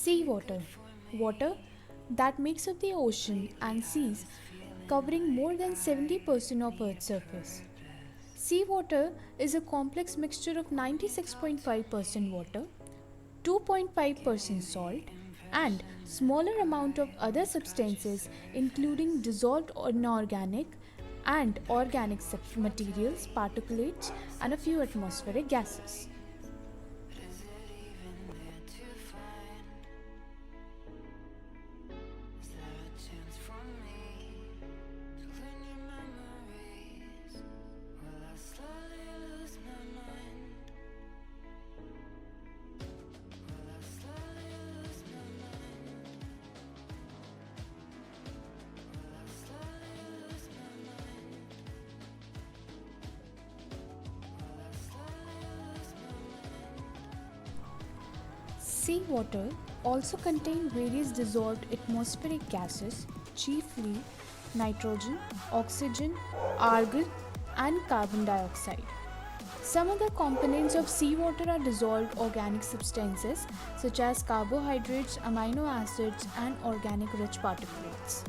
Seawater. Water that makes up the ocean and seas, covering more than 70% of Earth's surface. Seawater is a complex mixture of 96.5% water, 2.5% salt, and smaller amount of other substances including dissolved inorganic and organic materials, particulates, and a few atmospheric gases. Seawater also contains various dissolved atmospheric gases, chiefly nitrogen, oxygen, argon, and carbon dioxide. Some other components of seawater are dissolved organic substances such as carbohydrates, amino acids, and organic rich particulates.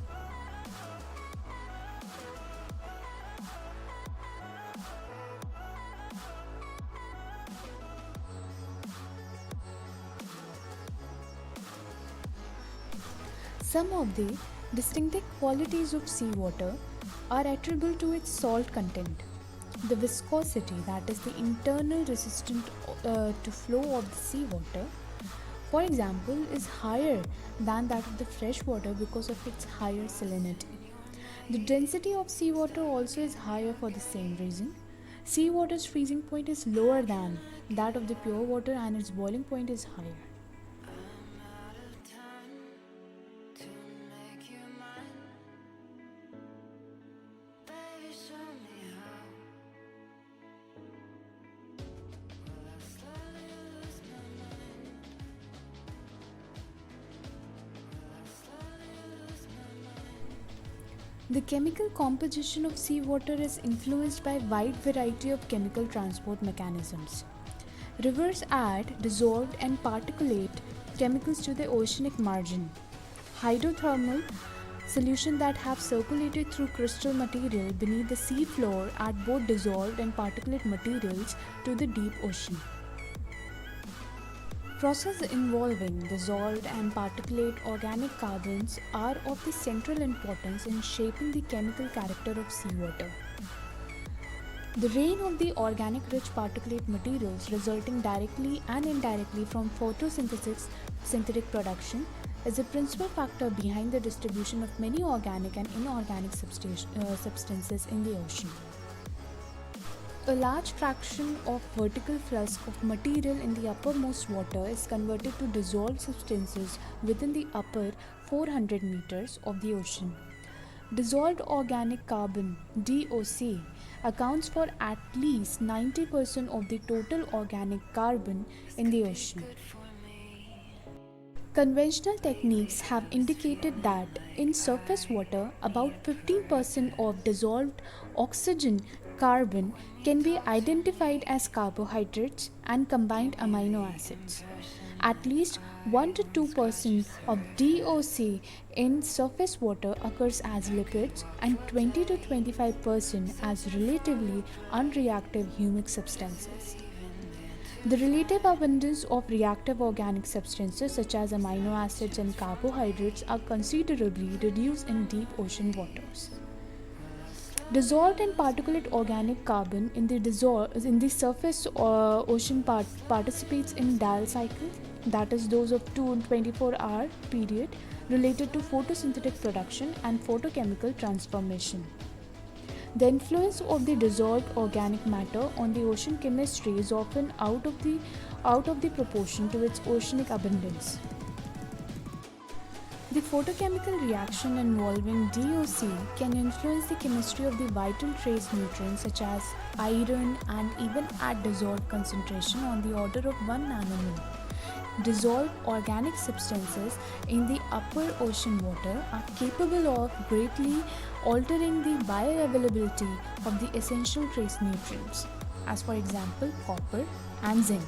Some of the distinctive qualities of seawater are attributable to its salt content. The viscosity, that is the internal resistance to flow of the seawater, for example, is higher than that of the fresh water because of its higher salinity. The density of seawater also is higher for the same reason. Seawater's freezing point is lower than that of the pure water and its boiling point is higher. The chemical composition of seawater is influenced by a wide variety of chemical transport mechanisms. Rivers add dissolved and particulate chemicals to the oceanic margin. Hydrothermal solutions that have circulated through crystal material beneath the sea floor add both dissolved and particulate materials to the deep ocean. Processes involving dissolved and particulate organic carbons are of the central importance in shaping the chemical character of seawater. The rain of the organic rich particulate materials resulting directly and indirectly from photosynthesis synthetic production is a principal factor behind the distribution of many organic and inorganic substances in the ocean. A large fraction of vertical flux of material in the uppermost water is converted to dissolved substances within the upper 400 meters of the ocean. Dissolved organic carbon (DOC) accounts for at least 90% of the total organic carbon in the ocean. Conventional techniques have indicated that in surface water, about 15% of dissolved oxygen carbon can be identified as carbohydrates and combined amino acids. At least 1 to 2% of DOC in surface water occurs as lipids and 20 to 25% as relatively unreactive humic substances. The relative abundance of reactive organic substances such as amino acids and carbohydrates are considerably reduced in deep ocean waters. Dissolved and particulate organic carbon in the surface ocean participates in diel cycles, that is those of 2 and 24-hour period related to photosynthetic production and photochemical transformation. The influence of the dissolved organic matter on the ocean chemistry is often out of the proportion to its oceanic abundance. The photochemical reaction involving DOC can influence the chemistry of the vital trace nutrients such as iron and even at dissolved concentration on the order of 1 nanomole. Dissolved organic substances in the upper ocean water are capable of greatly altering the bioavailability of the essential trace nutrients, as for example copper and zinc.